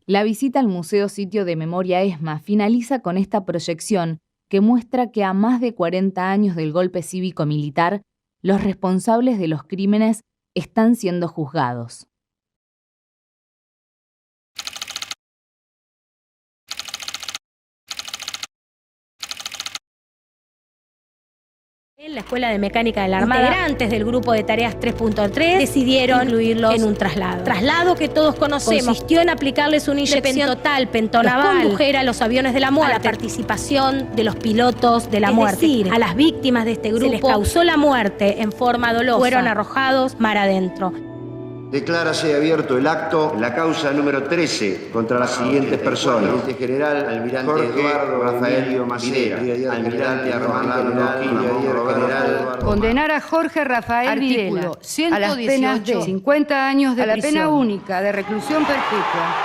La visita al Museo Sitio de Memoria ESMA finaliza con esta proyección que muestra que a más de 40 años del golpe cívico-militar, los responsables de los crímenes están siendo juzgados. En la Escuela de Mecánica de la Armada, integrantes del grupo de tareas 3.3 decidieron incluirlos en un traslado. Traslado que todos conocemos. Consistió en aplicarles una inyección total pentonaval, condujer a los aviones de la muerte, a la participación de los pilotos de la muerte. Es decir, a las víctimas de este grupo se les causó la muerte en forma dolosa. Fueron arrojados mar adentro. Declárase abierto el acto en la causa número 13 contra las siguientes personas: Teniente General Almirante Jorge Eduardo Rafael Videla, Almirante Armando General. Condenar a Jorge Rafael Videla a las penas de 50 años de prisión, a la pena única de reclusión perpetua.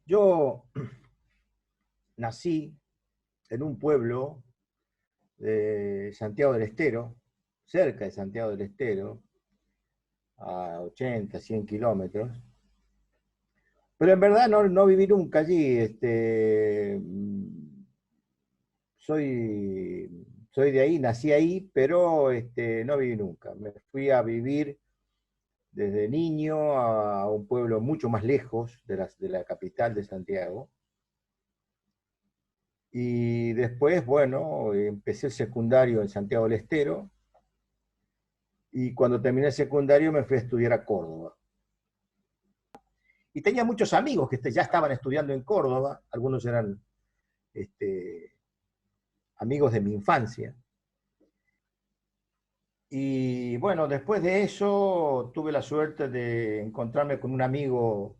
Yo nací en un pueblo de Santiago del Estero, cerca de Santiago del Estero, a 80, 100 kilómetros, pero en verdad no viví nunca allí. Soy de ahí, nací ahí, pero no viví nunca. Me fui a vivir desde niño a un pueblo mucho más lejos de la capital de Santiago. Y después, bueno, empecé el secundario en Santiago del Estero, y cuando terminé el secundario me fui a estudiar a Córdoba. Y tenía muchos amigos que ya estaban estudiando en Córdoba, algunos eran amigos de mi infancia. Y bueno, después de eso tuve la suerte de encontrarme con un amigo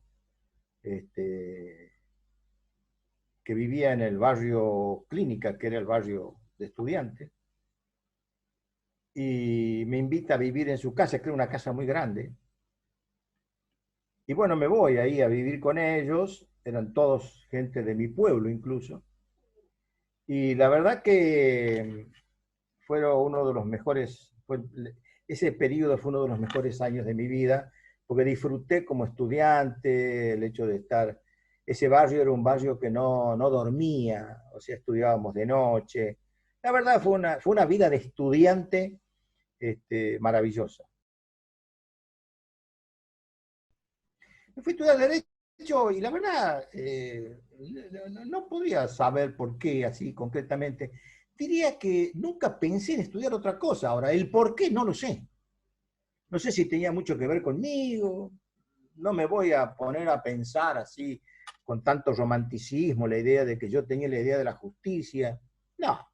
que vivía en el barrio Clínica, que era el barrio de estudiantes, y me invita a vivir en su casa, que era una casa muy grande. Y bueno, me voy ahí a vivir con ellos, eran todos gente de mi pueblo incluso, y la verdad que fueron uno de los mejores, ese periodo fue uno de los mejores años de mi vida, porque disfruté como estudiante, el hecho de estar, ese barrio era un barrio que no dormía, o sea, estudiábamos de noche. La verdad fue una vida de estudiante maravillosa. Me fui a estudiar Derecho y la verdad no podría saber por qué así concretamente. Diría que nunca pensé en estudiar otra cosa. Ahora, el por qué no lo sé. No sé si tenía mucho que ver conmigo. No me voy a poner a pensar así con tanto romanticismo la idea de que yo tenía la idea de la justicia. No.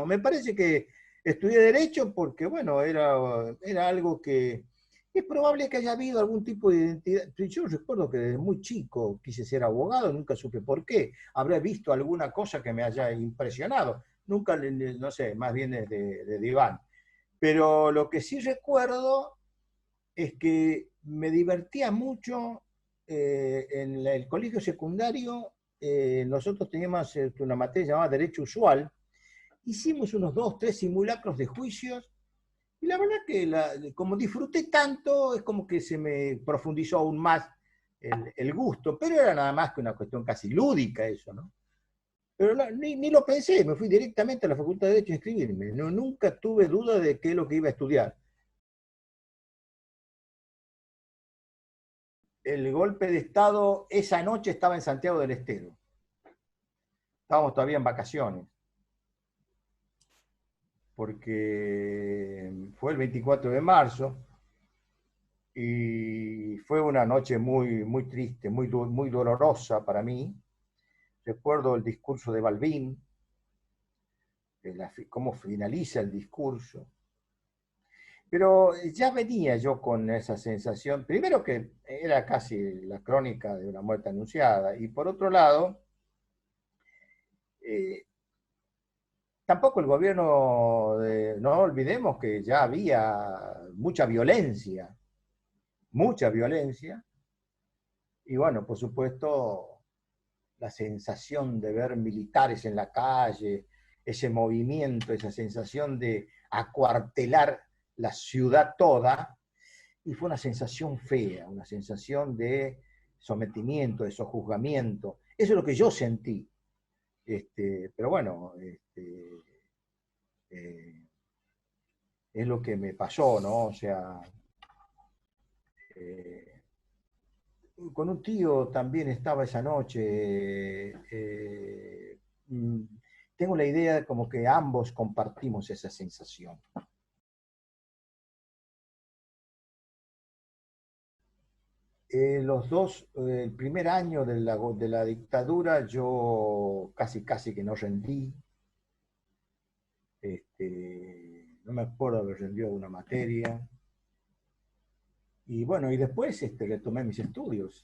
Me parece que estudié Derecho porque, bueno, era algo que es probable que haya habido algún tipo de identidad. Yo recuerdo que desde muy chico quise ser abogado, nunca supe por qué. Habré visto alguna cosa que me haya impresionado. Nunca, no sé, más bien de diván. Pero lo que sí recuerdo es que me divertía mucho en el colegio secundario. Nosotros teníamos una materia llamada Derecho Usual. Hicimos unos 2, 3 simulacros de juicios, y la verdad que como disfruté tanto, es como que se me profundizó aún más el gusto, pero era nada más que una cuestión casi lúdica eso, ¿no? Pero ni lo pensé, me fui directamente a la Facultad de Derecho a inscribirme. Nunca tuve duda de qué es lo que iba a estudiar. El golpe de Estado, esa noche estaba en Santiago del Estero. Estábamos todavía en vacaciones, porque fue el 24 de marzo, y fue una noche muy triste, muy dolorosa para mí. Recuerdo el discurso de Balbín, cómo finaliza el discurso. Pero ya venía yo con esa sensación, primero que era casi la crónica de una muerte anunciada, y por otro lado, tampoco el gobierno, no olvidemos que ya había mucha violencia, y bueno, por supuesto, la sensación de ver militares en la calle, ese movimiento, esa sensación de acuartelar la ciudad toda, y fue una sensación fea, una sensación de sometimiento, de sojuzgamiento. Eso es lo que yo sentí. Pero bueno, es lo que me pasó, ¿no? O sea, con un tío también estaba esa noche. Tengo la idea de como que ambos compartimos esa sensación. Los dos, el primer año de la dictadura, yo casi que no rendí. No me acuerdo haber rendido una materia. Y bueno, y después retomé mis estudios.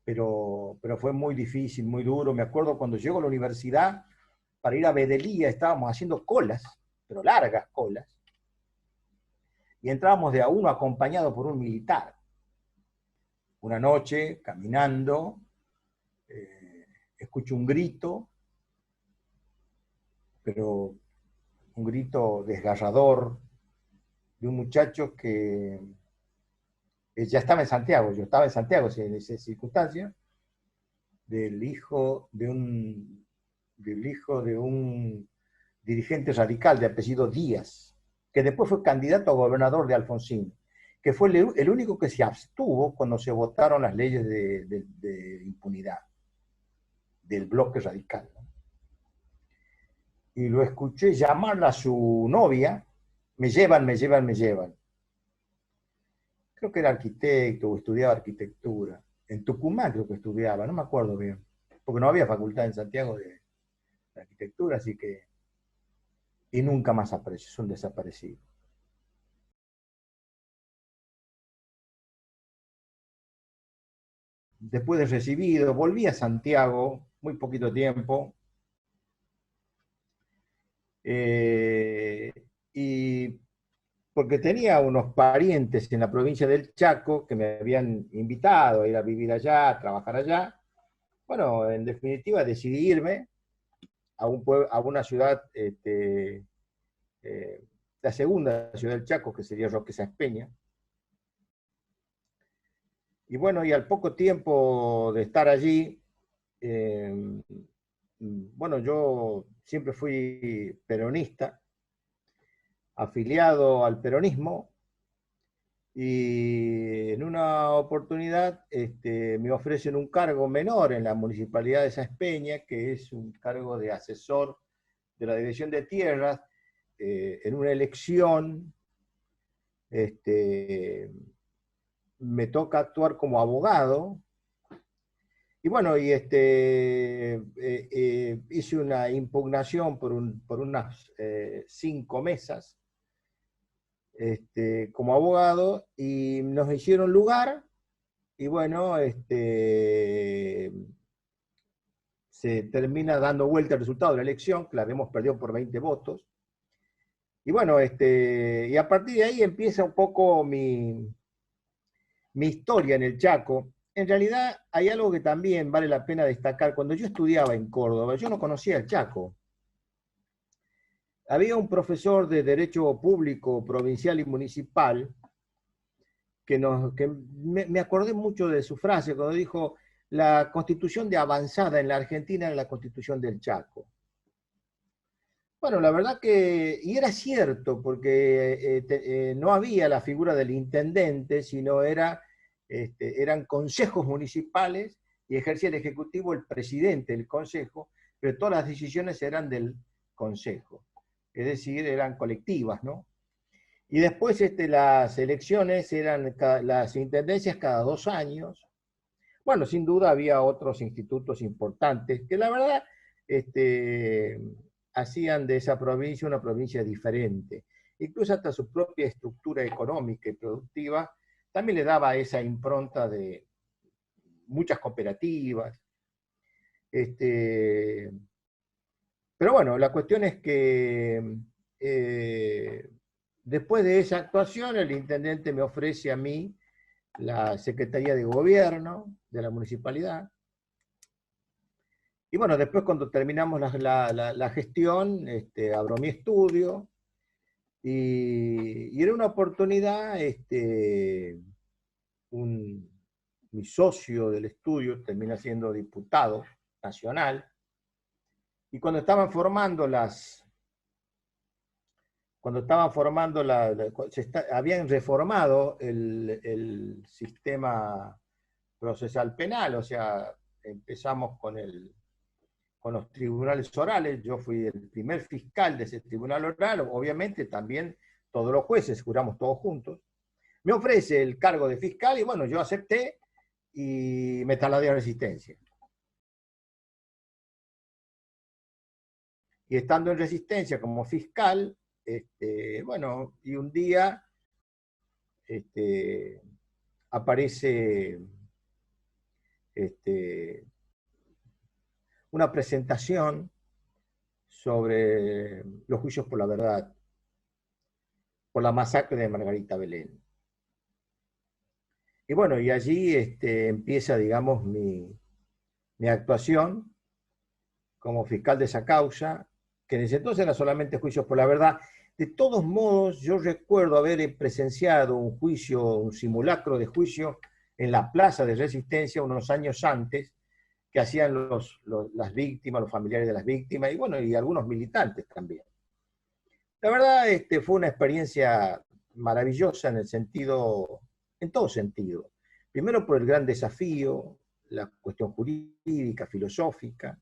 Pero fue muy difícil, muy duro. Me acuerdo cuando llego a la universidad, para ir a Bedelía, estábamos haciendo colas, pero largas colas. Y entrábamos de a uno acompañado por un militar. Una noche, caminando, escucho un grito, pero un grito desgarrador de un muchacho que ya estaba en Santiago, yo estaba en Santiago en esa circunstancia, del hijo de un dirigente radical de apellido Díaz, que después fue candidato a gobernador de Alfonsín, que fue el único que se abstuvo cuando se votaron las leyes de impunidad del bloque radical, ¿no? Y lo escuché llamarla a su novia, me llevan. Creo que era arquitecto o estudiaba arquitectura. En Tucumán creo que estudiaba, no me acuerdo bien, porque no había facultad en Santiago de arquitectura, así que... Y nunca más apareció, es un desaparecido. Después de recibido, volví a Santiago, muy poquito tiempo, y porque tenía unos parientes en la provincia del Chaco que me habían invitado a ir a vivir allá, a trabajar allá. Bueno, en definitiva decidí irme a una ciudad, la segunda ciudad del Chaco, que sería Roque Sáenz Peña. Y bueno, y al poco tiempo de estar allí, bueno, yo siempre fui peronista, afiliado al peronismo, y en una oportunidad me ofrecen un cargo menor en la municipalidad de Sáenz Peña, que es un cargo de asesor de la Dirección de Tierras, en una elección. Me toca actuar como abogado, y bueno, y hice una impugnación por unas 5 mesas como abogado, y nos hicieron lugar, y bueno, se termina dando vuelta el resultado de la elección, que la habíamos perdido por 20 votos, y bueno, y a partir de ahí empieza un poco mi historia en el Chaco. En realidad hay algo que también vale la pena destacar. Cuando yo estudiaba en Córdoba, yo no conocía el Chaco. Había un profesor de Derecho Público, provincial y municipal, que me acordé mucho de su frase cuando dijo: la constitución de avanzada en la Argentina era la constitución del Chaco. Bueno, la verdad que, y era cierto, porque no había la figura del intendente, sino eran consejos municipales, y ejercía el ejecutivo el presidente del consejo, pero todas las decisiones eran del consejo, es decir, eran colectivas, ¿no? Y después las elecciones eran, las intendencias cada 2 años. Bueno, sin duda había otros institutos importantes, que la verdad, hacían de esa provincia una provincia diferente. Incluso hasta su propia estructura económica y productiva también le daba esa impronta de muchas cooperativas. Pero bueno, la cuestión es que después de esa actuación, el intendente me ofrece a mí la Secretaría de Gobierno de la municipalidad. Y bueno, después cuando terminamos la gestión, abro mi estudio, y era una oportunidad, mi socio del estudio termina siendo diputado nacional, y cuando estaban formando habían reformado el sistema procesal penal, o sea, empezamos con los tribunales orales. Yo fui el primer fiscal de ese tribunal oral, obviamente también todos los jueces, juramos todos juntos. Me ofrece el cargo de fiscal y bueno, yo acepté y me trasladé a Resistencia. Y estando en Resistencia como fiscal, bueno, y un día aparece una presentación sobre los juicios por la verdad, por la masacre de Margarita Belén. Y bueno, y allí empieza, digamos, mi actuación como fiscal de esa causa, que en ese entonces era solamente juicios por la verdad. De todos modos, yo recuerdo haber presenciado un juicio, un simulacro de juicio en la Plaza de Resistencia unos años antes, que hacían las víctimas, los familiares de las víctimas, y bueno, y algunos militantes también. La verdad, fue una experiencia maravillosa en todo sentido. Primero por el gran desafío, la cuestión jurídica, filosófica,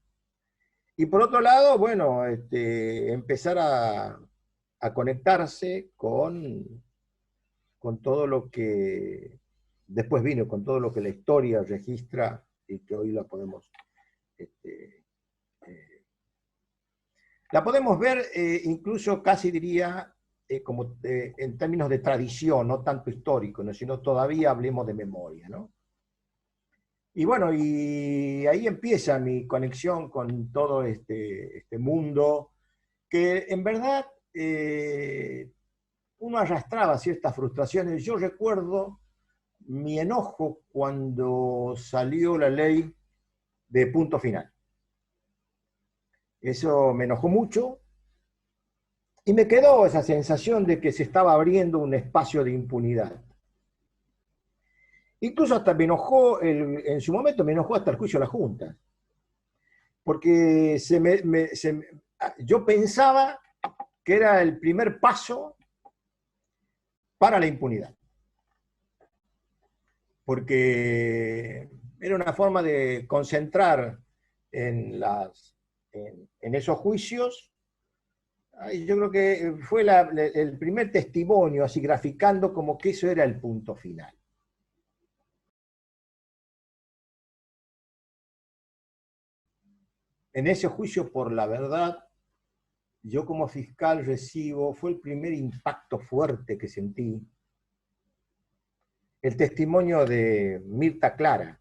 y por otro lado, bueno, empezar a conectarse con todo lo que después vino, con todo lo que la historia registra y que hoy la podemos ver, incluso casi diría, como en términos de tradición, no tanto histórico, ¿no? Sino todavía hablemos de memoria, ¿no? Y bueno, y ahí empieza mi conexión con todo este mundo, que en verdad uno arrastraba ciertas frustraciones. Yo recuerdo mi enojo cuando salió la ley de punto final. Eso me enojó mucho y me quedó esa sensación de que se estaba abriendo un espacio de impunidad. Incluso hasta me enojó, en su momento me enojó hasta el juicio de la Junta, porque yo pensaba que era el primer paso para la impunidad, porque era una forma de concentrar en esos juicios. Yo creo que fue el primer testimonio, así graficando como que eso era el punto final. En ese juicio por la verdad, yo como fiscal fue el primer impacto fuerte que sentí, el testimonio de Mirta Clara.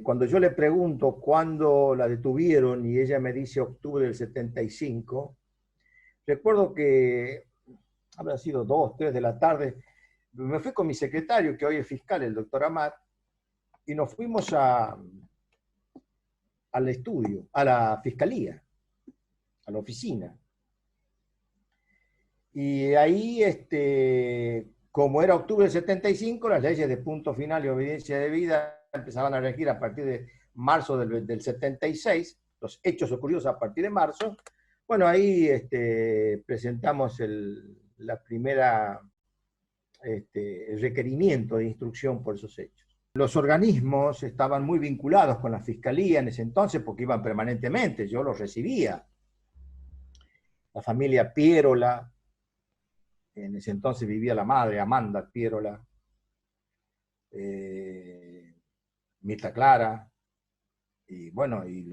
Cuando yo le pregunto cuándo la detuvieron y ella me dice octubre del 75, recuerdo que habrá sido 2, 3 de la tarde, me fui con mi secretario, que hoy es fiscal, el doctor Amat, y nos fuimos al estudio, a la fiscalía, a la oficina. Y ahí, como era octubre del 75, las leyes de punto final y obediencia debida empezaban a regir a partir de marzo del 76, los hechos ocurridos a partir de marzo. Bueno, ahí presentamos el requerimiento de instrucción por esos hechos. Los organismos estaban muy vinculados con la fiscalía en ese entonces porque iban permanentemente, yo los recibía. La familia Pierola, en ese entonces vivía la madre, Amanda Pierola, Mirta Clara, bueno, y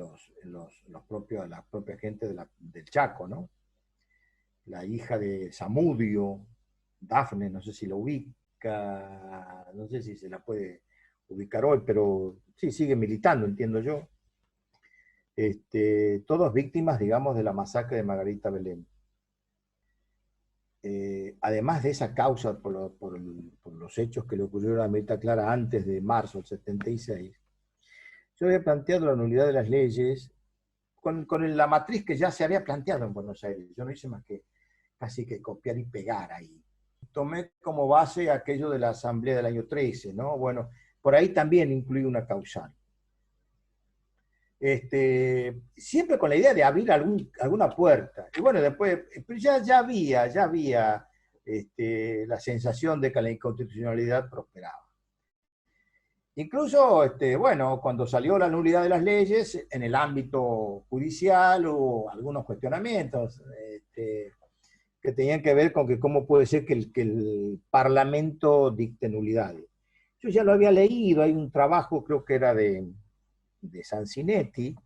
la propia gente del Chaco, ¿no? La hija de Zamudio, Dafne, no sé si lo ubica, no sé si se la puede ubicar hoy, pero sí, sigue militando, entiendo yo. Todas víctimas, digamos, de la masacre de Margarita Belén. Además de esa causa por los hechos que le ocurrieron a Mirta Clara antes de marzo del 76, yo había planteado la nulidad de las leyes con la matriz que ya se había planteado en Buenos Aires. Yo no hice más que casi que copiar y pegar ahí. Tomé como base aquello de la Asamblea del año 13, ¿no? Bueno, por ahí también incluí una causal. Siempre con la idea de abrir alguna puerta. Y bueno, después ya había la sensación de que la inconstitucionalidad prosperaba. Incluso, bueno, cuando salió la nulidad de las leyes, en el ámbito judicial hubo algunos cuestionamientos que tenían que ver con que cómo puede ser que el Parlamento dicte nulidades. Yo ya lo había leído, hay un trabajo, creo que era de Sansinetti,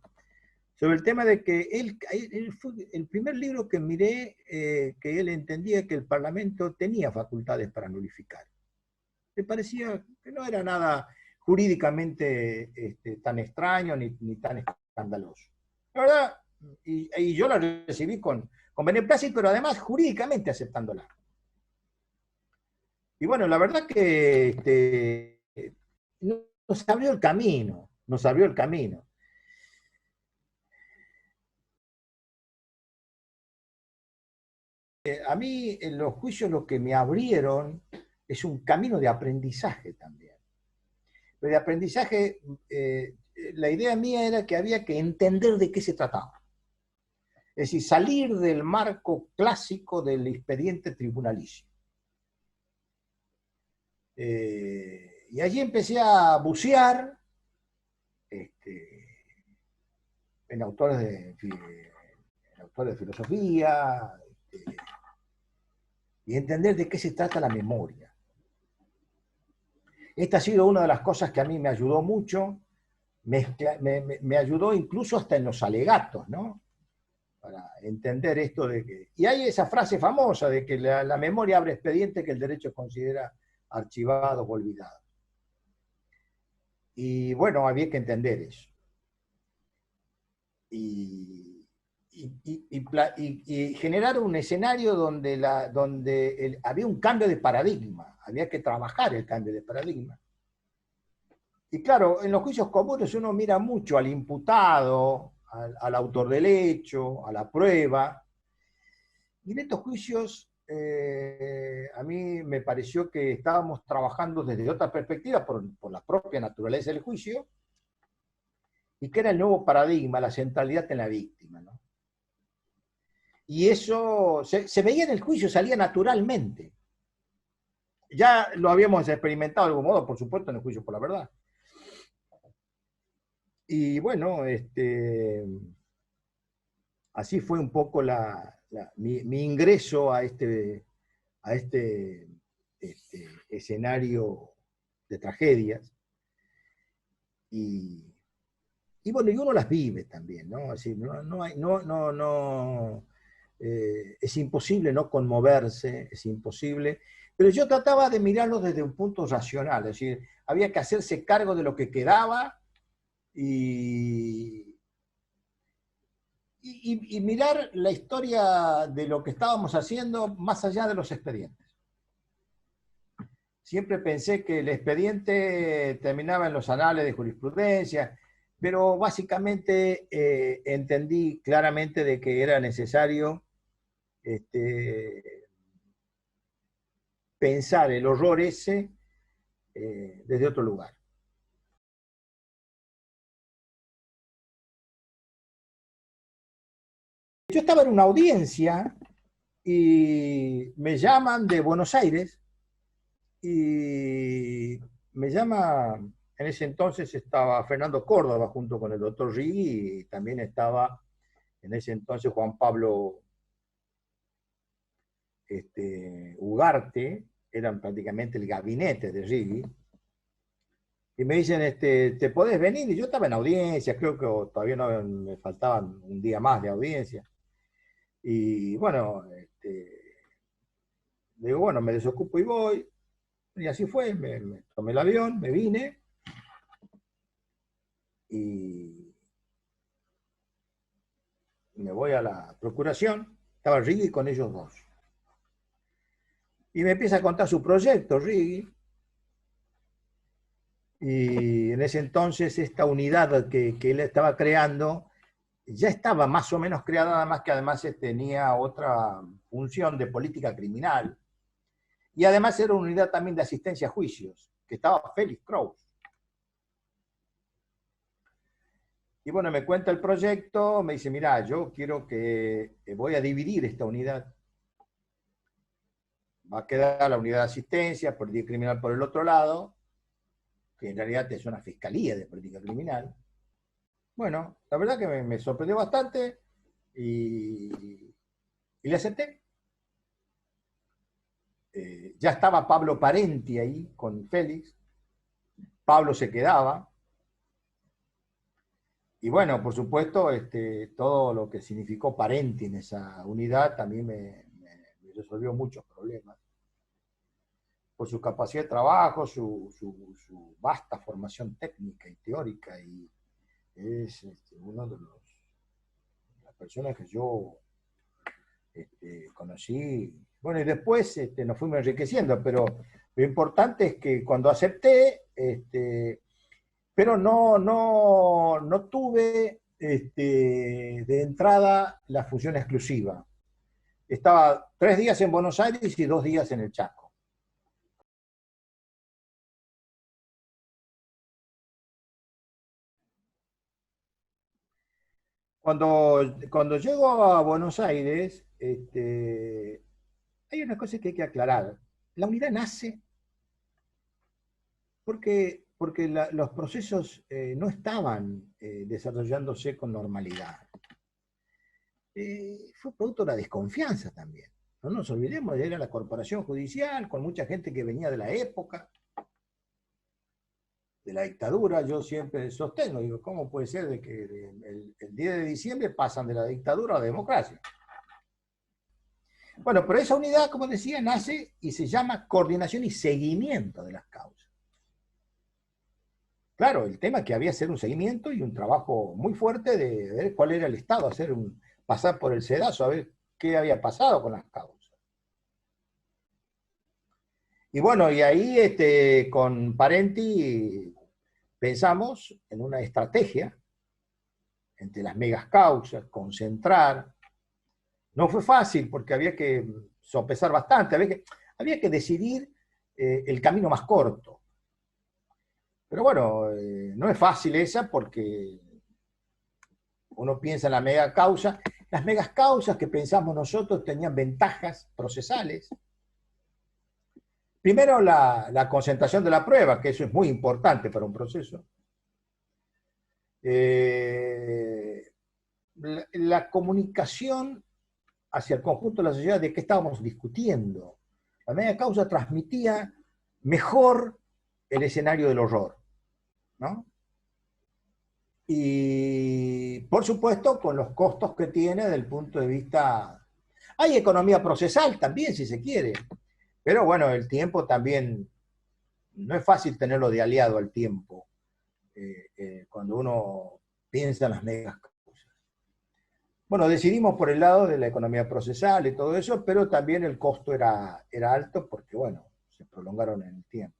sobre el tema de que el primer libro que miré, que él entendía que el Parlamento tenía facultades para nulificar. Me parecía que no era nada jurídicamente tan extraño ni tan escandaloso. La verdad, y yo la recibí con beneplácito, pero además jurídicamente aceptándola. Y bueno, la verdad que nos abrió el camino, A mí en los juicios lo que me abrieron es un camino de aprendizaje también. Pero de aprendizaje, la idea mía era que había que entender de qué se trataba. Es decir, salir del marco clásico del expediente tribunalicio. Y allí empecé a bucear en autores de filosofía y entender de qué se trata la memoria. Esta ha sido una de las cosas que a mí me ayudó mucho, me ayudó incluso hasta en los alegatos, ¿no? Para entender esto de que... Y hay esa frase famosa de que la memoria abre expediente que el derecho considera archivados o olvidados. Y bueno, había que entender eso. Y generar un escenario donde había un cambio de paradigma, había que trabajar el cambio de paradigma. Y claro, en los juicios comunes uno mira mucho al imputado, al autor del hecho, a la prueba, y en estos juicios a mí me pareció que estábamos trabajando desde otra perspectiva por la propia naturaleza del juicio, y que era el nuevo paradigma, la centralidad en la víctima, ¿no? Y eso se veía en el juicio, salía naturalmente. Ya lo habíamos experimentado de algún modo, por supuesto, en el juicio por la verdad. Y bueno, así fue un poco mi ingreso a este escenario de tragedias. Y bueno, y uno las vive también, ¿no? Así, es imposible no conmoverse, es imposible, pero yo trataba de mirarlo desde un punto racional, es decir, había que hacerse cargo de lo que quedaba y mirar la historia de lo que estábamos haciendo más allá de los expedientes. Siempre pensé que el expediente terminaba en los anales de jurisprudencia, pero básicamente entendí claramente de que era necesario pensar el horror ese desde otro lugar. Yo estaba en una audiencia y me llaman de Buenos Aires y me llama, en ese entonces estaba Fernando Córdoba junto con el doctor Rigui y también estaba en ese entonces Juan Pablo Ugarte, eran prácticamente el gabinete de Rigui. Y me dicen, ¿te podés venir? Y yo estaba en audiencia, creo que todavía no me faltaban un día más de audiencia. Y bueno, digo, bueno, me desocupo y voy. Y así fue, me tomé el avión, me vine. Y me voy a la procuración. Estaba Rigui con ellos dos. Y me empieza a contar su proyecto, Rigui. Y en ese entonces esta unidad que él estaba creando ya estaba más o menos creada, nada más que además tenía otra función de política criminal. Y además era una unidad también de asistencia a juicios, que estaba Félix Kraus. Y bueno, me cuenta el proyecto, me dice, mira, yo quiero que voy a dividir esta unidad. Va a quedar la unidad de asistencia, política criminal por el otro lado, que en realidad es una fiscalía de política criminal. Bueno, la verdad que me sorprendió bastante y le acepté. Ya estaba Pablo Parenti ahí con Félix. Pablo se quedaba. Y bueno, por supuesto, todo lo que significó Parenti en esa unidad también me resolvió muchos problemas. Por su capacidad de trabajo, su vasta formación técnica y teórica, y es uno de las personas que yo conocí. Bueno, y después nos fuimos enriqueciendo, pero lo importante es que cuando acepté, pero no tuve de entrada la función exclusiva. Estaba 3 días en Buenos Aires y 2 días en el Chaco. Cuando llego a Buenos Aires, hay una cosa que hay que aclarar. La unidad nace porque los procesos no estaban desarrollándose con normalidad. Fue producto de la desconfianza también. No nos olvidemos, era la corporación judicial, con mucha gente que venía de la época, de la dictadura. Yo siempre sostengo, digo, ¿cómo puede ser de que el 10 de diciembre pasan de la dictadura a la democracia? Bueno, pero esa unidad, como decía, nace y se llama coordinación y seguimiento de las causas. Claro, el tema es que había que hacer un seguimiento y un trabajo muy fuerte de ver cuál era el estado, pasar por el sedazo, a ver qué había pasado con las causas. Y bueno, y ahí con Parenti pensamos en una estrategia entre las megas causas, concentrar. No fue fácil porque había que sopesar bastante, había que decidir el camino más corto. Pero bueno, no es fácil esa porque uno piensa en la mega causa. Las megas causas que pensamos nosotros tenían ventajas procesales. Primero, la concentración de la prueba, que eso es muy importante para un proceso. La comunicación hacia el conjunto de la sociedad de qué estábamos discutiendo. La mega causa transmitía mejor el escenario del horror, ¿no? Y, por supuesto, con los costos que tiene desde el punto de vista... Hay economía procesal también, si se quiere. Pero bueno, el tiempo también... No es fácil tenerlo de aliado al tiempo cuando uno piensa en las megas causas. Bueno, decidimos por el lado de la economía procesal y todo eso, pero también el costo era alto porque, bueno, se prolongaron en el tiempo.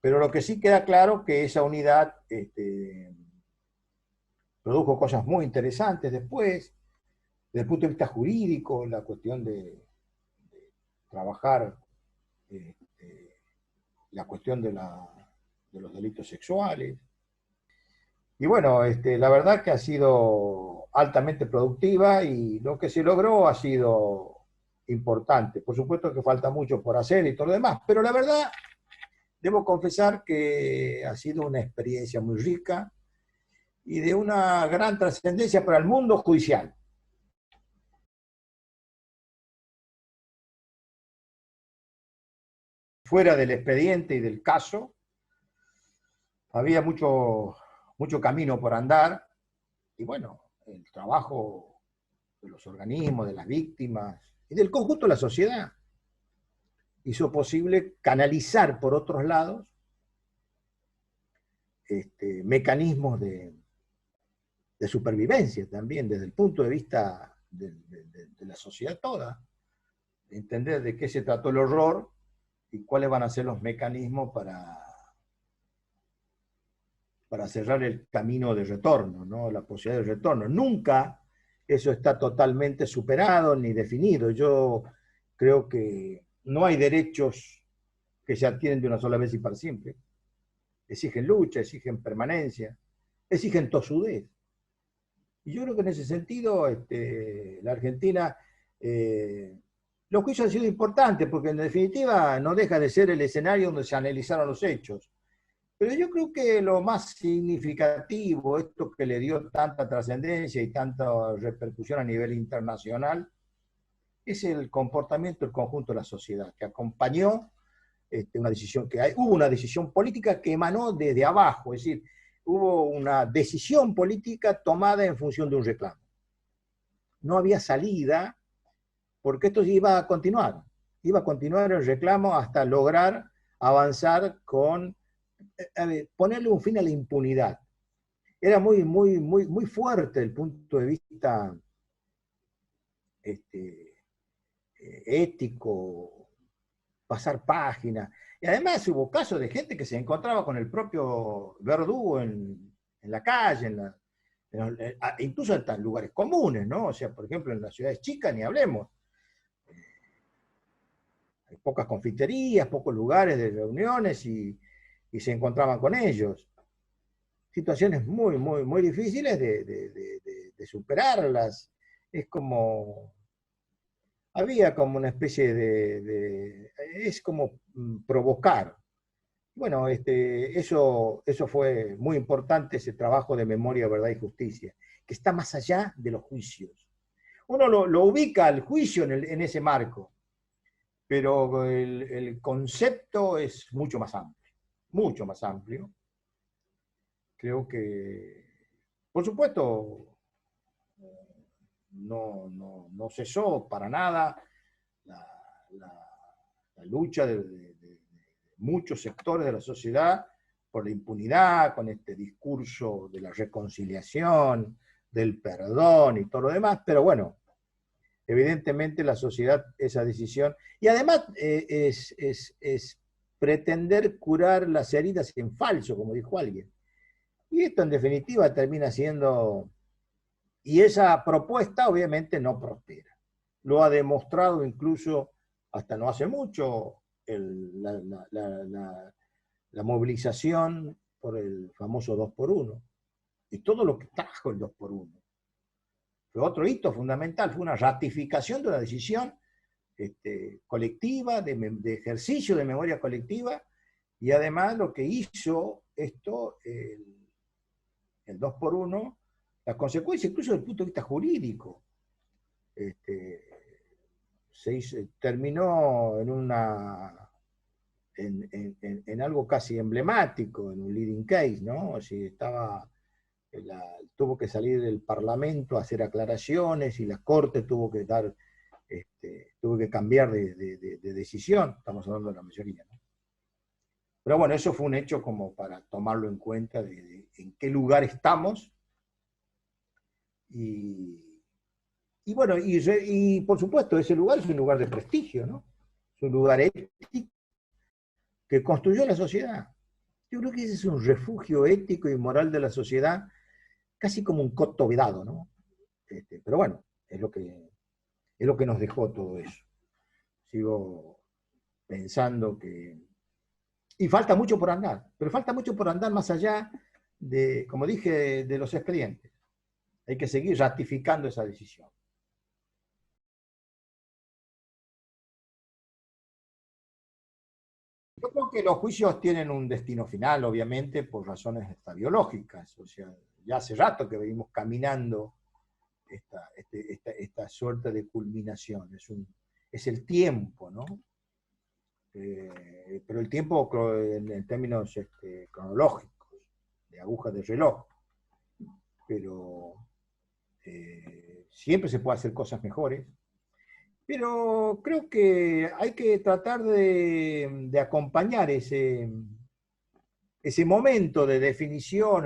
Pero lo que sí queda claro que esa unidad produjo cosas muy interesantes después, desde el punto de vista jurídico, la cuestión de trabajar la cuestión de los delitos sexuales. Y bueno, la verdad que ha sido altamente productiva y lo que se logró ha sido importante. Por supuesto que falta mucho por hacer y todo lo demás, pero la verdad, debo confesar que ha sido una experiencia muy rica y de una gran trascendencia para el mundo judicial. Fuera del expediente y del caso, había mucho camino por andar, y bueno, el trabajo de los organismos, de las víctimas, y del conjunto de la sociedad, hizo posible canalizar por otros lados mecanismos de supervivencia también, desde el punto de vista de la sociedad toda, de entender de qué se trató el horror y cuáles van a ser los mecanismos para cerrar el camino de retorno, ¿no? La posibilidad de retorno. Nunca eso está totalmente superado ni definido. Yo creo que no hay derechos que se adquieren de una sola vez y para siempre. Exigen lucha, exigen permanencia, exigen tosudez. Y yo creo que en ese sentido, la Argentina, los juicios han sido importantes, porque en definitiva no deja de ser el escenario donde se analizaron los hechos. Pero yo creo que lo más significativo, esto que le dio tanta trascendencia y tanta repercusión a nivel internacional, es el comportamiento del conjunto de la sociedad, que acompañó una decisión hubo una decisión política que emanó desde abajo, es decir, hubo una decisión política tomada en función de un reclamo. No había salida, porque esto iba a continuar el reclamo hasta lograr avanzar con ponerle un fin a la impunidad. Era muy fuerte el punto de vista ético, pasar página. Y además hubo casos de gente que se encontraba con el propio verdugo en la calle, incluso en lugares comunes, ¿no? O sea, por ejemplo, en las ciudades chicas, ni hablemos. Hay pocas confiterías, pocos lugares de reuniones y se encontraban con ellos. Situaciones muy difíciles de superarlas. Es como... Había como una especie es como provocar. Bueno, eso fue muy importante, ese trabajo de memoria, verdad y justicia, que está más allá de los juicios. Uno lo ubica al juicio en ese marco, pero el concepto es mucho más amplio. Creo que, por supuesto, no cesó para nada la lucha de muchos sectores de la sociedad por la impunidad, con este discurso de la reconciliación, del perdón y todo lo demás, pero bueno, evidentemente la sociedad, esa decisión, y además es pretender curar las heridas en falso, como dijo alguien. Y esto en definitiva termina siendo... Y esa propuesta obviamente no prospera. Lo ha demostrado incluso hasta no hace mucho la movilización por el famoso 2x1 y todo lo que trajo el 2x1. Fue otro hito fundamental, fue una ratificación de una decisión colectiva, de ejercicio de memoria colectiva, y además lo que hizo esto, el 2x1, las consecuencias, incluso desde el punto de vista jurídico, terminó en algo casi emblemático, en un leading case, ¿no? O sea, tuvo que salir del Parlamento a hacer aclaraciones y la Corte tuvo que cambiar de decisión. Estamos hablando de la mayoría, ¿no? Pero bueno, eso fue un hecho como para tomarlo en cuenta en qué lugar estamos. Y bueno, y por supuesto, ese lugar es un lugar de prestigio, ¿no? Es un lugar ético que construyó la sociedad. Yo creo que ese es un refugio ético y moral de la sociedad, casi como un coto vedado, ¿no? Pero bueno, es lo que nos dejó todo eso. Sigo pensando que... Y falta mucho por andar, pero falta mucho por andar más allá de, como dije, de los expedientes. Hay que seguir ratificando esa decisión. Yo creo que los juicios tienen un destino final, obviamente, por razones biológicas. O sea, ya hace rato que venimos caminando esta suerte de culminación. Es el tiempo, ¿no? Pero el tiempo en términos cronológicos. de aguja de reloj, pero siempre se puede hacer cosas mejores. Pero creo que hay que tratar de acompañar ese momento de definición,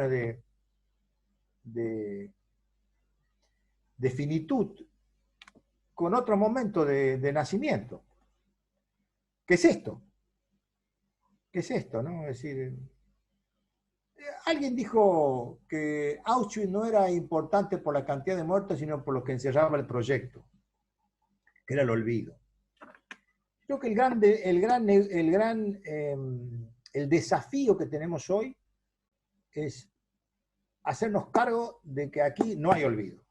de finitud, con otro momento de nacimiento. ¿Qué es esto? ¿Qué es esto, no? Es decir, alguien dijo que Auschwitz no era importante por la cantidad de muertos, sino por lo que encerraba el proyecto, que era el olvido. Creo que el desafío que tenemos hoy es hacernos cargo de que aquí no hay olvido,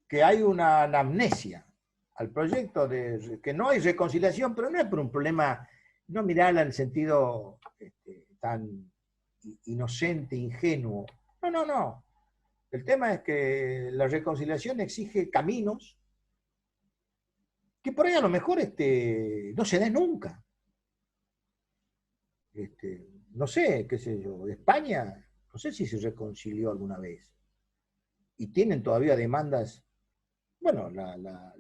que hay una amnesia al proyecto, que no hay reconciliación, pero no es por un problema, no mirarla en el sentido tan inocente, ingenuo. No, no, no. El tema es que la reconciliación exige caminos que por ahí a lo mejor no se den nunca. No sé, qué sé yo, España, no sé si se reconcilió alguna vez. Y tienen todavía demandas, bueno, la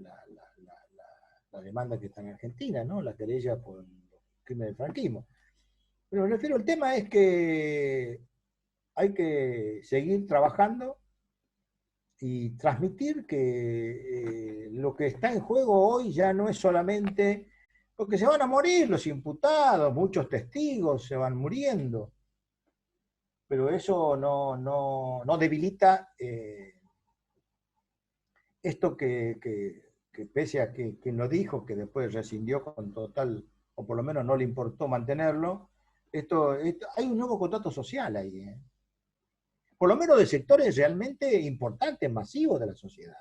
demanda que está en Argentina, ¿no? La querella por el crimen del franquismo. Pero me refiero, el tema es que hay que seguir trabajando y transmitir que lo que está en juego hoy ya no es solamente, porque se van a morir los imputados, muchos testigos se van muriendo, pero eso no debilita esto que pese a que quien lo dijo, que después rescindió con total, o por lo menos no le importó mantenerlo, hay un nuevo contrato social ahí, ¿eh? Por lo menos de sectores realmente importantes, masivos de la sociedad.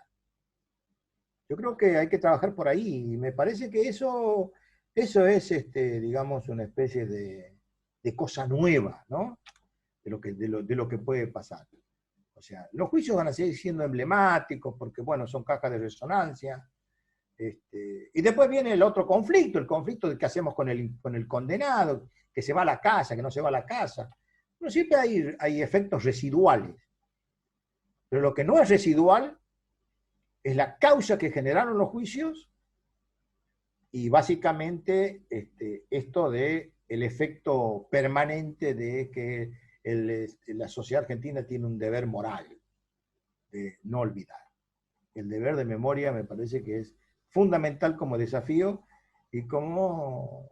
Yo creo que hay que trabajar por ahí, y me parece que eso es, digamos, una especie de cosa nueva, ¿no? De lo que puede pasar. O sea, los juicios van a seguir siendo emblemáticos porque, bueno, son cajas de resonancia. Y después viene el otro conflicto, el conflicto de qué hacemos con el condenado, que se va a la casa, que no se va a la casa. Bueno, siempre hay efectos residuales. Pero lo que no es residual es la causa que generaron los juicios y básicamente esto de el efecto permanente de que la sociedad argentina tiene un deber moral de no olvidar. El deber de memoria me parece que es fundamental como desafío y como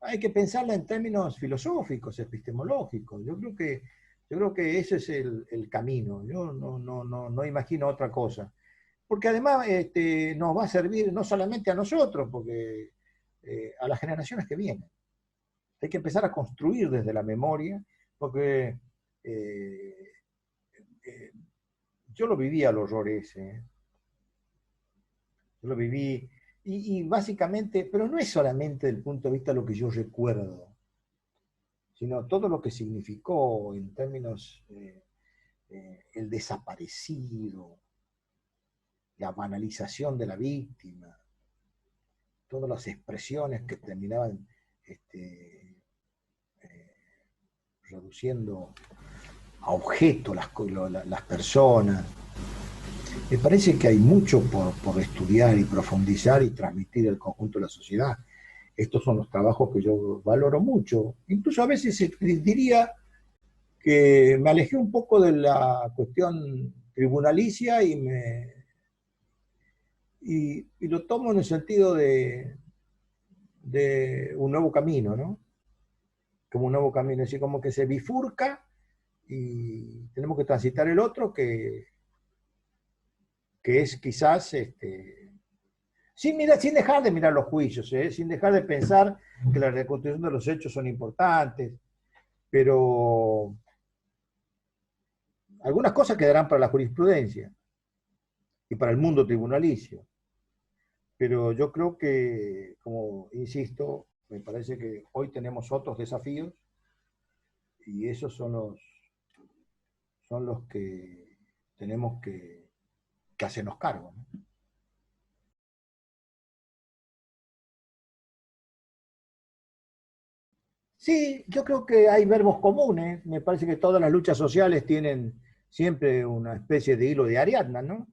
hay que pensarla en términos filosóficos, epistemológicos. Yo creo que ese es el camino. Yo no imagino otra cosa. Porque además nos va a servir no solamente a nosotros, porque a las generaciones que vienen. Hay que empezar a construir desde la memoria, porque yo lo viví al horror ese. Yo lo viví, y básicamente, pero no es solamente desde el punto de vista de lo que yo recuerdo, sino todo lo que significó en términos el desaparecido, la banalización de la víctima, todas las expresiones que terminaban reduciendo a objeto las personas. Me parece que hay mucho por estudiar y profundizar y transmitir al conjunto de la sociedad. Estos son los trabajos que yo valoro mucho. Incluso a veces diría que me alejé un poco de la cuestión tribunalicia y lo tomo en el sentido de un nuevo camino, ¿no? Como un nuevo camino, así como que se bifurca y tenemos que transitar el otro que es quizás, sin dejar de mirar los juicios, sin dejar de pensar que la reconstrucción de los hechos son importantes, pero algunas cosas quedarán para la jurisprudencia y para el mundo tribunalicio. Pero yo creo que, como insisto, me parece que hoy tenemos otros desafíos y esos son los que tenemos que hacernos cargo, ¿no? Sí, yo creo que hay verbos comunes. Me parece que todas las luchas sociales tienen siempre una especie de hilo de Ariadna, ¿no?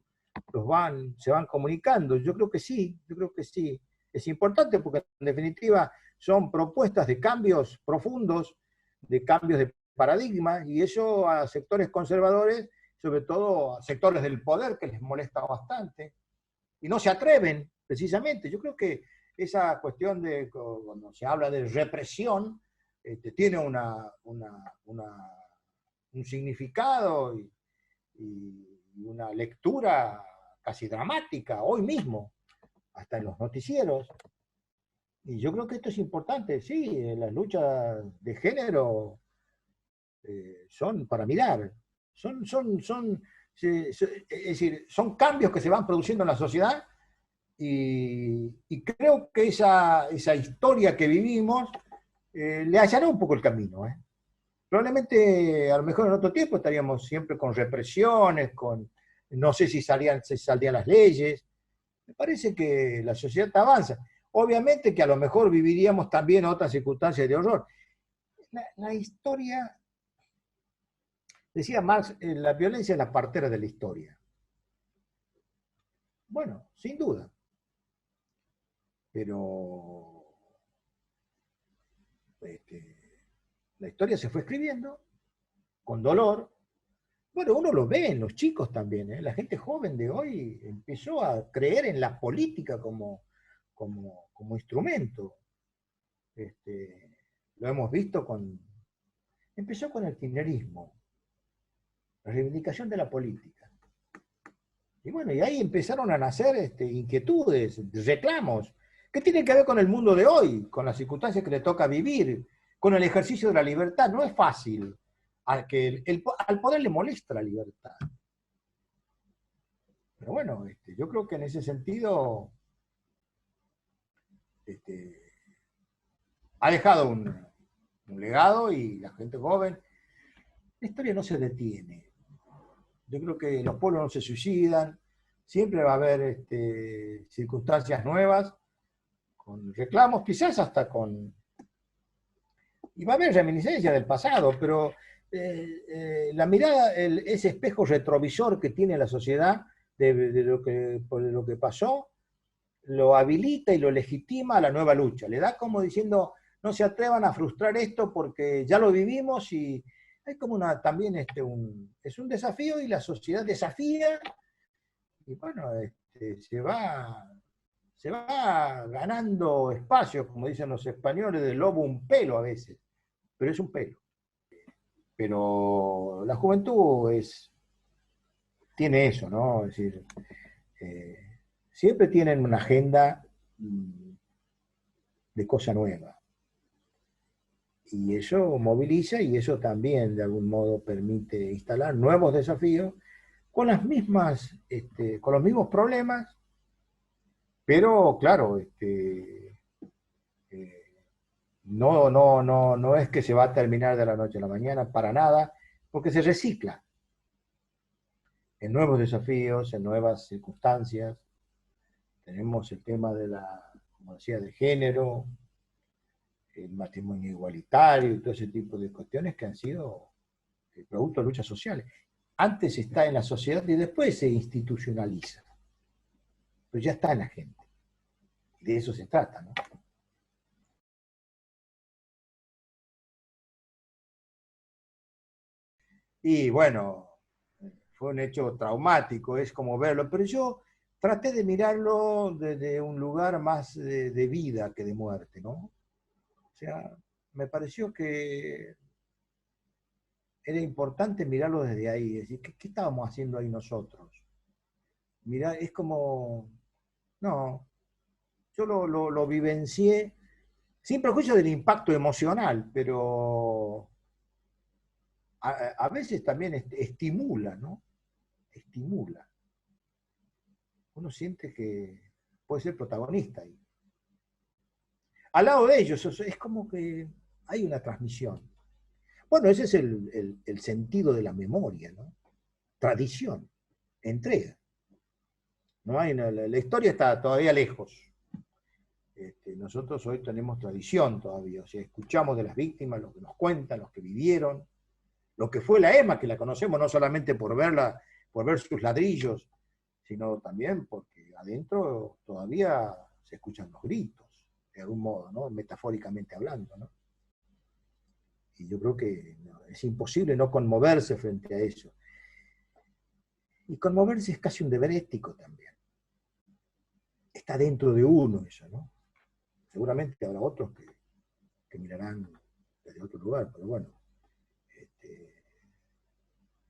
Se van comunicando. Yo creo que sí, yo creo que sí. Es importante porque en definitiva son propuestas de cambios profundos, de cambios de paradigma, y eso a sectores conservadores, sobre todo a sectores del poder, que les molesta bastante, y no se atreven, precisamente. Yo creo que esa cuestión de, cuando se habla de represión, tiene un significado y una lectura casi dramática, hoy mismo, hasta en los noticieros. Y yo creo que esto es importante, sí, las luchas de género son para mirar, es decir, son cambios que se van produciendo en la sociedad y creo que esa historia que vivimos le allanó un poco el camino. Probablemente, a lo mejor en otro tiempo estaríamos siempre con represiones, no sé si saldrían las leyes. Me parece que la sociedad avanza. Obviamente que a lo mejor viviríamos también otras circunstancias de horror. La historia, decía Marx, la violencia es la partera de la historia. Bueno, sin duda. Pero la historia se fue escribiendo con dolor. Bueno, uno lo ve en los chicos también, ¿eh? La gente joven de hoy empezó a creer en la política como instrumento. Lo hemos visto empezó con el kirchnerismo, la reivindicación de la política. Y bueno, y ahí empezaron a nacer inquietudes, reclamos, que tienen que ver con el mundo de hoy, con las circunstancias que le toca vivir, con el ejercicio de la libertad. No es fácil. Al poder le molesta la libertad. Pero bueno, yo creo que en ese sentido ha dejado un legado, y la gente joven, la historia no se detiene. Yo creo que los pueblos no se suicidan, siempre va a haber circunstancias nuevas, con reclamos, quizás hasta y va a haber reminiscencia del pasado, pero la mirada, ese espejo retrovisor que tiene la sociedad por lo que pasó, lo habilita y lo legitima a la nueva lucha. Le da como diciendo, no se atrevan a frustrar esto porque ya lo vivimos, y hay como también es un desafío, y la sociedad desafía, y bueno, se va ganando espacio, como dicen los españoles, del lobo un pelo a veces, pero es un pelo. Pero la juventud tiene eso, ¿no? Es decir, siempre tienen una agenda de cosa nueva. Y eso moviliza, y eso también de algún modo permite instalar nuevos desafíos con los mismos problemas, pero claro, no es que se va a terminar de la noche a la mañana, para nada, porque se recicla en nuevos desafíos, en nuevas circunstancias. Tenemos el tema como decía, de género, el matrimonio igualitario y todo ese tipo de cuestiones que han sido el producto de luchas sociales. Antes está en la sociedad y después se institucionaliza, pero ya está en la gente. Y de eso se trata, ¿no? Y bueno, fue un hecho traumático, es como verlo, pero yo traté de mirarlo desde un lugar más de vida que de muerte, ¿no? O sea, me pareció que era importante mirarlo desde ahí, es decir, ¿qué estábamos haciendo ahí nosotros? Mirá, es como, no, yo lo vivencié, sin prejuicio del impacto emocional, pero a veces también estimula, ¿no? Estimula. Uno siente que puede ser protagonista ahí. Al lado de ellos, es como que hay una transmisión. Bueno, ese es el sentido de la memoria, ¿no? Tradición, entrega. No hay, la historia está todavía lejos. nosotros hoy tenemos tradición todavía, o sea, escuchamos de las víctimas, lo que nos cuentan, los que vivieron, lo que fue la ESMA, que la conocemos no solamente por verla, por ver sus ladrillos, sino también porque adentro todavía se escuchan los gritos, de algún modo, ¿no? Metafóricamente hablando, ¿no? Y yo creo que es imposible no conmoverse frente a eso. Y conmoverse es casi un deber ético también. Está dentro de uno eso, ¿no? Seguramente habrá otros que mirarán desde otro lugar, pero bueno,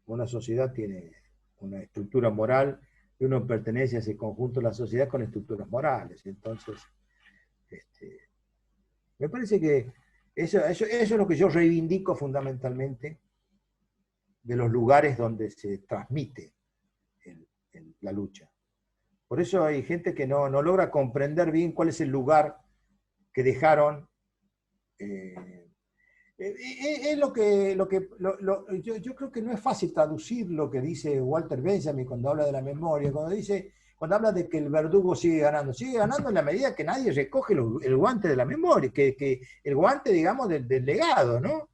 una sociedad tiene una estructura moral y uno pertenece a ese conjunto de la sociedad con estructuras morales. Entonces, me parece que eso es lo que yo reivindico fundamentalmente de los lugares donde se transmite la lucha. Por eso hay gente que no logra comprender bien cuál es el lugar que dejaron. Es yo creo que no es fácil traducir lo que dice Walter Benjamin cuando habla de la memoria, cuando habla de que el verdugo sigue ganando en la medida que nadie recoge el guante de la memoria, que el guante, digamos, del legado, ¿no?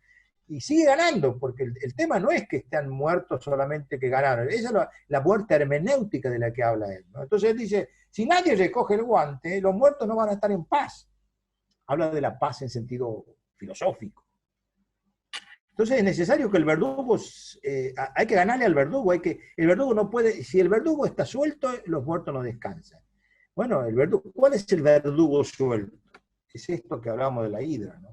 Y sigue ganando, porque el tema no es que estén muertos solamente que ganaron, esa es la muerte hermenéutica de la que habla él, ¿no? Entonces él dice, si nadie recoge el guante, los muertos no van a estar en paz. Habla de la paz en sentido filosófico. Entonces es necesario que el verdugo, hay que ganarle al verdugo, el verdugo no puede, si el verdugo está suelto, los muertos no descansan. Bueno, ¿cuál es el verdugo suelto? Es esto que hablamos de la hidra, ¿no?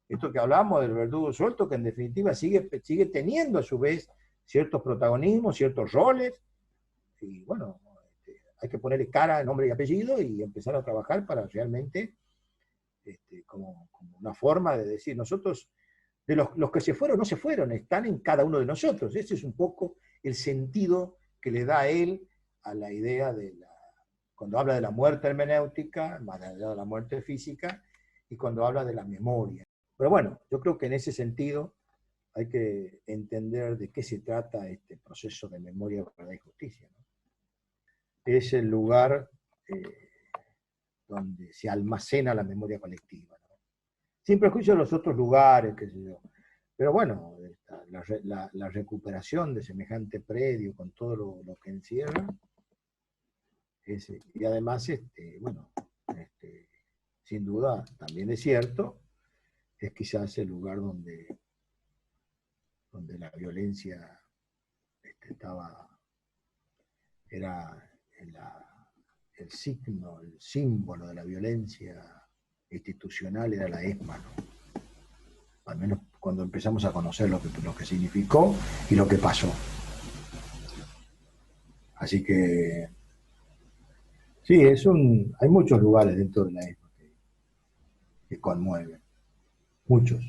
Esto que hablamos del verdugo suelto, que en definitiva sigue teniendo a su vez ciertos protagonismos, ciertos roles, y bueno, hay que ponerle cara, nombre y apellido y empezar a trabajar para realmente, como una forma de decir, nosotros, de los que se fueron, no se fueron, están en cada uno de nosotros. Ese es un poco el sentido que le da él a la idea cuando habla de la muerte hermenéutica, más allá de la muerte física, y cuando habla de la memoria. Pero bueno, yo creo que en ese sentido hay que entender de qué se trata este proceso de memoria, verdad y justicia, ¿no? Es el lugar donde se almacena la memoria colectiva, ¿no? Sin prejuicio de los otros lugares, qué sé yo. Pero bueno, la recuperación de semejante predio con todo lo que encierra, y además, bueno, sin duda, también es cierto, es quizás el lugar donde la violencia era el signo, el símbolo de la violencia institucional era la ESMA, ¿no? Al menos cuando empezamos a conocer lo que significó y lo que pasó. Así que sí, hay muchos lugares dentro de la ESMA que conmueven. Muchos.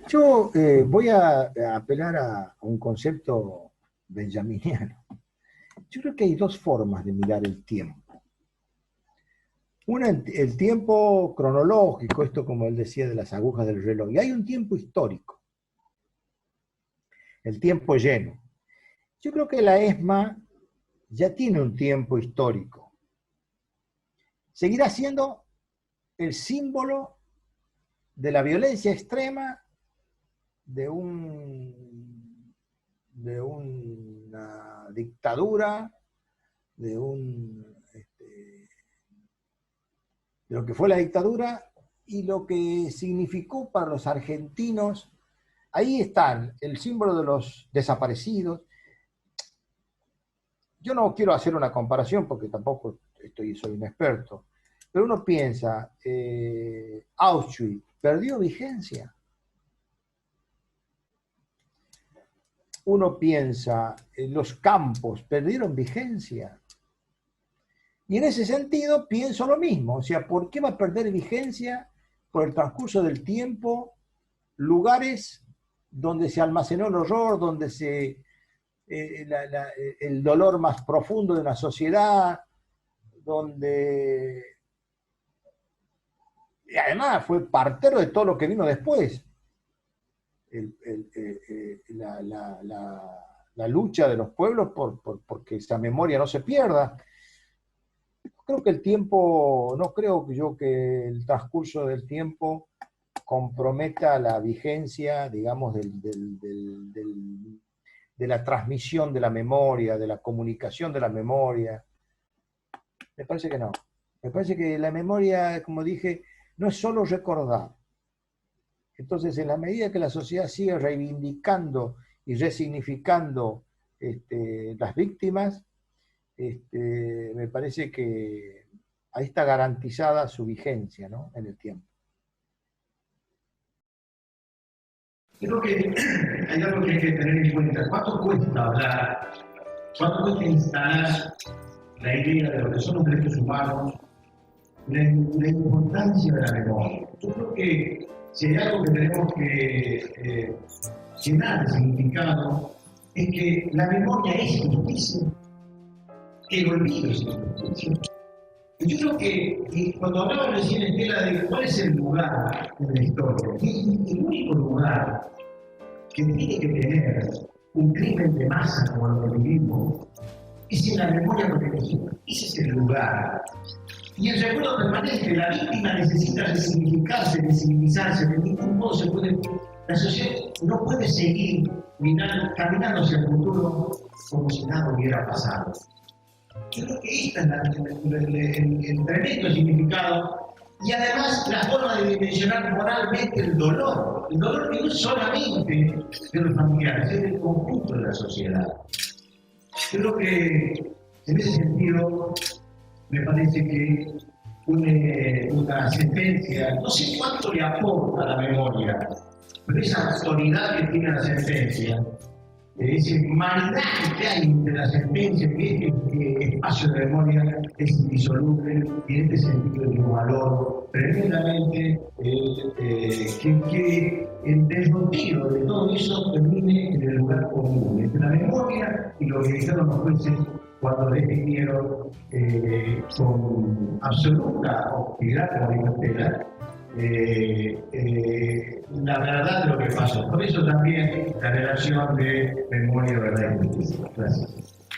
Yo voy a apelar a un concepto benjaminiano. Yo creo que hay dos formas de mirar el tiempo. Una, el tiempo cronológico, esto como él decía de las agujas del reloj, y hay un tiempo histórico, el tiempo lleno. Yo creo que la ESMA ya tiene un tiempo histórico. Seguirá siendo el símbolo de la violencia extrema de una dictadura, de lo que fue la dictadura y lo que significó para los argentinos. Ahí están el símbolo de los desaparecidos. Yo no quiero hacer una comparación porque tampoco soy un experto, pero uno piensa, Auschwitz perdió vigencia. Uno piensa, los campos perdieron vigencia. Y en ese sentido pienso lo mismo, o sea, ¿por qué va a perder vigencia por el transcurso del tiempo lugares donde se almacenó el horror, donde el dolor más profundo de una sociedad, donde... Y además fue partero de todo lo que vino después. la lucha de los pueblos porque esa memoria no se pierda. Creo que el tiempo, no creo yo que el transcurso del tiempo comprometa la vigencia, digamos, de la transmisión de la memoria, de la comunicación de la memoria. Me parece que no. Me parece que la memoria, como dije, no es solo recordar. Entonces, en la medida que la sociedad sigue reivindicando y resignificando las víctimas, me parece que ahí está garantizada su vigencia, ¿no?, en el tiempo. Creo que hay algo que hay que tener en cuenta. ¿Cuánto cuesta hablar? ¿Cuánto cuesta instalar la idea de lo que son los derechos humanos? La importancia de la memoria. Yo creo que si hay algo que tenemos que llenar de significado, es que la memoria es justicia, el olvido es justicia. Yo creo que cuando hablaba recién, Estela, de cuál es el lugar en la historia, el único lugar que tiene que tener un crimen de masa como lo que vivimos es en la memoria colectiva. Ese es el lugar. Y el recuerdo permanente, la víctima necesita resignificarse, visibilizarse, de ningún modo se puede. La sociedad no puede seguir caminando hacia el futuro como si nada hubiera pasado. Yo creo que este es el tremendo significado y además la forma de dimensionar moralmente el dolor que no es solamente de los familiares, es del conjunto de la sociedad. Yo creo que en ese sentido me parece que una sentencia, no sé cuánto le aporta a la memoria, pero esa autoridad que tiene la sentencia, ese maridaje que hay entre la sentencia y este espacio de memoria es indisoluble y en este sentido tiene un valor tremendamente que el desmotivo de todo eso termine en el lugar común, entre la memoria y lo que dijeron los jueces cuando definieron con absoluta hostilidad, como dijo Estela, la verdad de lo que pasó. Por eso también la relación de memoria, verdad y justicia. Gracias.